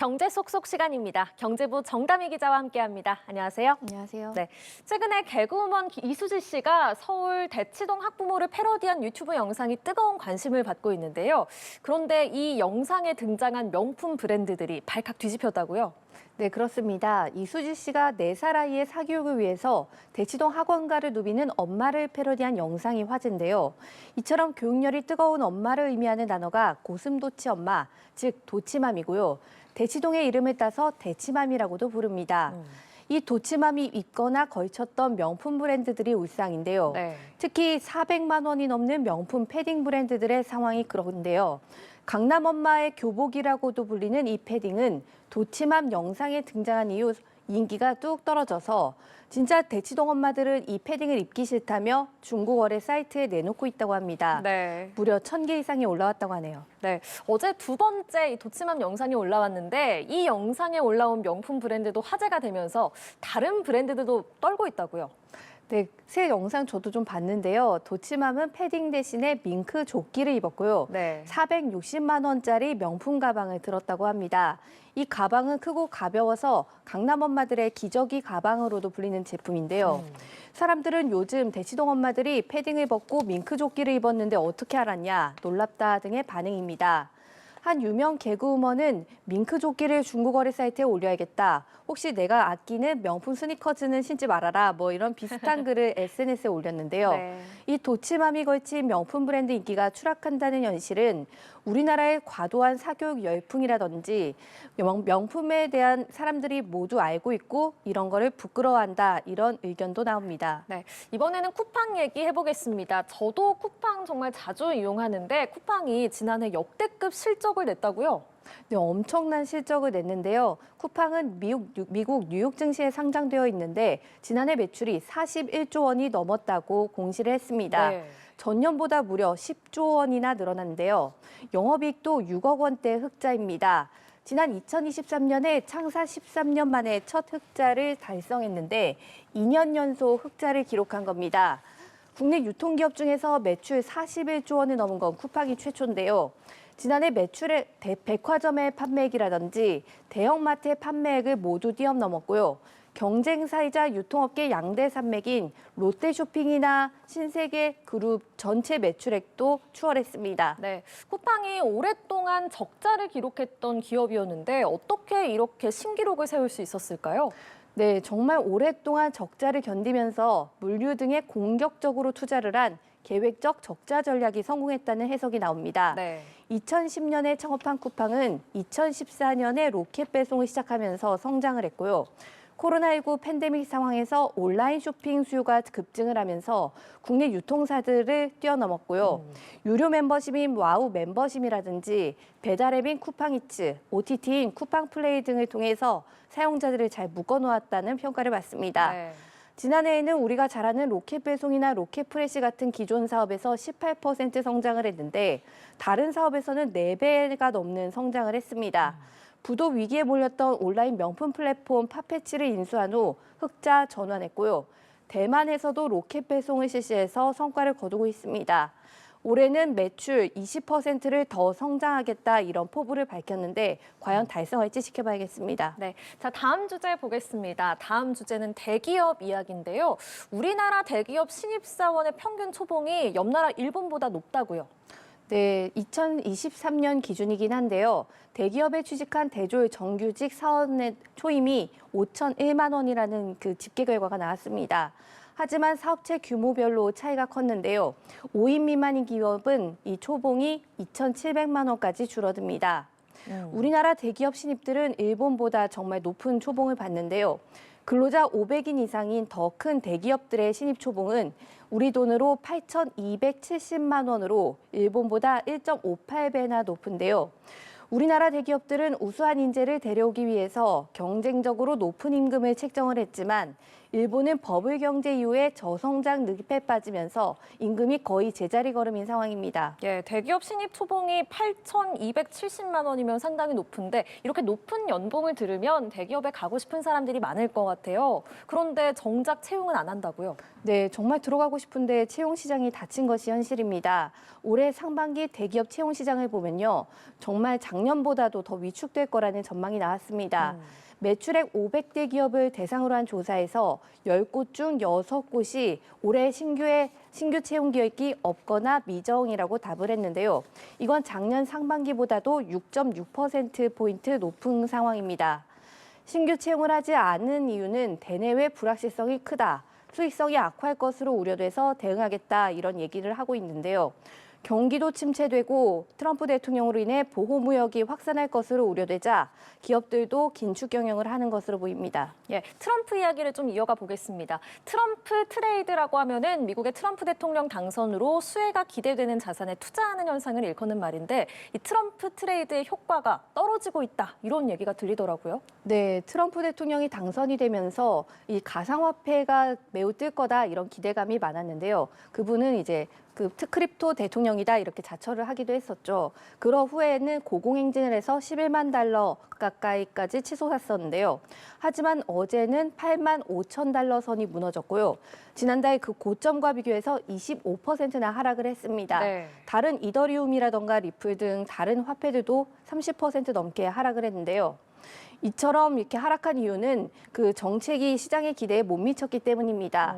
경제 속속 시간입니다. 경제부 정다미 기자와 함께합니다. 안녕하세요. 안녕하세요. 네, 최근에 개그우먼 이수지 씨가 서울 대치동 학부모를 패러디한 유튜브 영상이 뜨거운 관심을 받고 있는데요. 그런데 이 영상에 등장한 명품 브랜드들이 발칵 뒤집혔다고요? 네, 그렇습니다. 이수지 씨가 4살 아이의 사교육을 위해서 대치동 학원가를 누비는 엄마를 패러디한 영상이 화제인데요. 이처럼 교육열이 뜨거운 엄마를 의미하는 단어가 고슴도치 엄마, 즉 도치맘이고요. 대치동의 이름을 따서 대치맘이라고도 부릅니다. 이 도치맘이 입거나 걸쳤던 명품 브랜드들이 울상인데요. 네. 특히 400만 원이 넘는 명품 패딩 브랜드들의 상황이 그런데요. 강남 엄마의 교복이라고도 불리는 이 패딩은 도치맘 영상에 등장한 이후 인기가 뚝 떨어져서 진짜 대치동 엄마들은 이 패딩을 입기 싫다며 중고거래 사이트에 내놓고 있다고 합니다. 네. 무려 1000개 이상이 올라왔다고 하네요. 네, 어제 두 번째 이 도치맘 영상이 올라왔는데 이 영상에 올라온 명품 브랜드도 화제가 되면서 다른 브랜드들도 떨고 있다고요. 네, 새 영상 저도 좀 봤는데요. 도치맘은 패딩 대신에 밍크 조끼를 입었고요. 네. 460만 원짜리 명품 가방을 들었다고 합니다. 이 가방은 크고 가벼워서 강남 엄마들의 기저귀 가방으로도 불리는 제품인데요. 사람들은 요즘 대치동 엄마들이 패딩을 벗고 밍크 조끼를 입었는데 어떻게 알았냐, 놀랍다 등의 반응입니다. 한 유명 개그우먼은 밍크 조끼를 중고거래 사이트에 올려야겠다. 혹시 내가 아끼는 명품 스니커즈는 신지 말아라. 뭐 이런 비슷한 글을 SNS에 올렸는데요. 네. 이 도치맘이 걸친 명품 브랜드 인기가 추락한다는 현실은 우리나라의 과도한 사교육 열풍이라든지 명품에 대한 사람들이 모두 알고 있고 이런 거를 부끄러워한다. 이런 의견도 나옵니다. 네, 이번에는 쿠팡 얘기해보겠습니다. 저도 쿠팡 정말 자주 이용하는데 쿠팡이 지난해 역대급 실적을 냈다고요? 네, 엄청난 실적을 냈는데요. 쿠팡은 미국 뉴욕 증시에 상장되어 있는데 지난해 매출이 41조 원이 넘었다고 공시를 했습니다. 네. 전년보다 무려 10조 원이나 늘어났는데요. 영업이익도 6억 원대 흑자입니다. 지난 2023년에 창사 13년 만에 첫 흑자를 달성했는데 2년 연속 흑자를 기록한 겁니다. 국내 유통기업 중에서 매출 41조 원을 넘은 건 쿠팡이 최초인데요. 지난해 매출의 백화점의 판매액이라든지 대형마트의 판매액을 모두 뛰어넘었고요. 경쟁사이자 유통업계 양대 산맥인 롯데쇼핑이나 신세계그룹 전체 매출액도 추월했습니다. 네, 쿠팡이 오랫동안 적자를 기록했던 기업이었는데 어떻게 이렇게 신기록을 세울 수 있었을까요? 네, 정말 오랫동안 적자를 견디면서 물류 등에 공격적으로 투자를 한 계획적 적자 전략이 성공했다는 해석이 나옵니다. 네. 2010년에 창업한 쿠팡은 2014년에 로켓 배송을 시작하면서 성장을 했고요. 코로나19 팬데믹 상황에서 온라인 쇼핑 수요가 급증을 하면서 국내 유통사들을 뛰어넘었고요. 유료 멤버십인 와우 멤버십이라든지 배달앱인 쿠팡이츠, OTT인 쿠팡플레이 등을 통해서 사용자들을 잘 묶어놓았다는 평가를 받습니다. 네. 지난해에는 우리가 잘 아는 로켓 배송이나 로켓 프레시 같은 기존 사업에서 18% 성장을 했는데 다른 사업에서는 4배가 넘는 성장을 했습니다. 부도 위기에 몰렸던 온라인 명품 플랫폼 파페치를 인수한 후 흑자 전환했고요. 대만에서도 로켓 배송을 실시해서 성과를 거두고 있습니다. 올해는 매출 20%를 더 성장하겠다 이런 포부를 밝혔는데 과연 달성할지 지켜봐야겠습니다. 네, 자 다음 주제 보겠습니다. 다음 주제는 대기업 이야기인데요. 우리나라 대기업 신입사원의 평균 초봉이 옆나라 일본보다 높다고요. 네, 2023년 기준이긴 한데요. 대기업에 취직한 대졸 정규직 사원의 초임이 5,001만 원이라는 그 집계 결과가 나왔습니다. 하지만 사업체 규모별로 차이가 컸는데요. 5인 미만인 기업은 이 초봉이 2,700만 원까지 줄어듭니다. 우리나라 대기업 신입들은 일본보다 정말 높은 초봉을 받는데요. 근로자 500인 이상인 더 큰 대기업들의 신입 초봉은 우리 돈으로 8,270만 원으로 일본보다 1.58배나 높은데요. 우리나라 대기업들은 우수한 인재를 데려오기 위해서 경쟁적으로 높은 임금을 책정을 했지만 일본은 버블 경제 이후에 저성장 늪에 빠지면서 임금이 거의 제자리 걸음인 상황입니다. 예, 대기업 신입 초봉이 8,270만 원이면 상당히 높은데 이렇게 높은 연봉을 들으면 대기업에 가고 싶은 사람들이 많을 것 같아요. 그런데 정작 채용은 안 한다고요? 네, 정말 들어가고 싶은데 채용 시장이 닫힌 것이 현실입니다. 올해 상반기 대기업 채용 시장을 보면요. 정말 작년보다도 더 위축될 거라는 전망이 나왔습니다. 매출액 500대 기업을 대상으로 한 조사에서 10곳 중 6곳이 올해 신규 채용 계획이 없거나 미정이라고 답을 했는데요. 이건 작년 상반기보다도 6.6%포인트 높은 상황입니다. 신규 채용을 하지 않은 이유는 대내외 불확실성이 크다. 수익성이 악화할 것으로 우려돼서 대응하겠다 이런 얘기를 하고 있는데요. 경기도 침체되고 트럼프 대통령으로 인해 보호무역이 확산할 것으로 우려되자 기업들도 긴축 경영을 하는 것으로 보입니다. 예, 트럼프 이야기를 좀 이어가 보겠습니다. 트럼프 트레이드라고 하면은 미국의 트럼프 대통령 당선으로 수혜가 기대되는 자산에 투자하는 현상을 일컫는 말인데 이 트럼프 트레이드의 효과가 떨어지고 있다 이런 얘기가 들리더라고요. 네, 트럼프 대통령이 당선이 되면서 이 가상화폐가 매우 뜰 거다 이런 기대감이 많았는데요. 그분은 이제 크립토 대통령이다 이렇게 자처를 하기도 했었죠. 그러 후에는 고공행진을 해서 11만 달러 가까이까지 치솟았었는데요. 하지만 어제는 8만 5천 달러 선이 무너졌고요. 지난달 그 고점과 비교해서 25%나 하락을 했습니다. 네. 다른 이더리움이라던가 리플 등 다른 화폐들도 30% 넘게 하락을 했는데요. 이처럼 이렇게 하락한 이유는 그 정책이 시장의 기대에 못 미쳤기 때문입니다.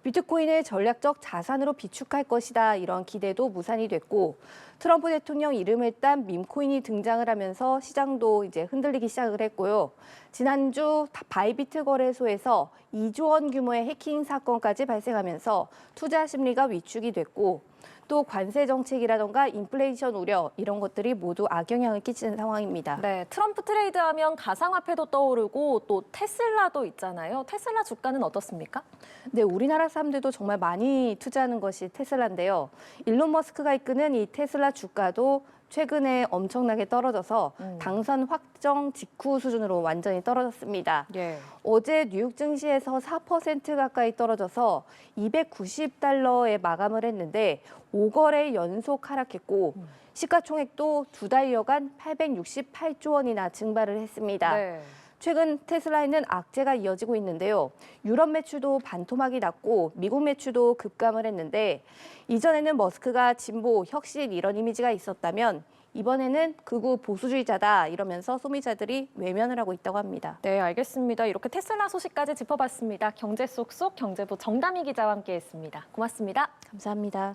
비트코인을 전략적 자산으로 비축할 것이다 이런 기대도 무산이 됐고 트럼프 대통령 이름을 딴 밈코인이 등장을 하면서 시장도 이제 흔들리기 시작을 했고요. 지난주 바이비트 거래소에서 2조 원 규모의 해킹 사건까지 발생하면서 투자 심리가 위축이 됐고 또 관세 정책이라던가 인플레이션 우려 이런 것들이 모두 악영향을 끼치는 상황입니다. 네, 트럼프 트레이드 하면 가상화폐도 떠오르고 또 테슬라도 있잖아요. 테슬라 주가는 어떻습니까? 네, 우리나라 사람들도 정말 많이 투자하는 것이 테슬라인데요. 일론 머스크가 이끄는 이 테슬라 주가도 최근에 엄청나게 떨어져서 당선 확정 직후 수준으로 완전히 떨어졌습니다. 예. 어제 뉴욕 증시에서 4% 가까이 떨어져서 290달러에 마감을 했는데 5거래 연속 하락했고 시가총액도 2달여간 868조 원이나 증발을 했습니다. 네. 최근 테슬라에는 악재가 이어지고 있는데요. 유럽 매출도 반토막이 났고 미국 매출도 급감을 했는데 이전에는 머스크가 진보, 혁신 이런 이미지가 있었다면 이번에는 극우 보수주의자다 이러면서 소비자들이 외면을 하고 있다고 합니다. 네, 알겠습니다. 이렇게 테슬라 소식까지 짚어봤습니다. 경제 쏙쏙 경제부 정다미 기자와 함께했습니다. 고맙습니다. 감사합니다.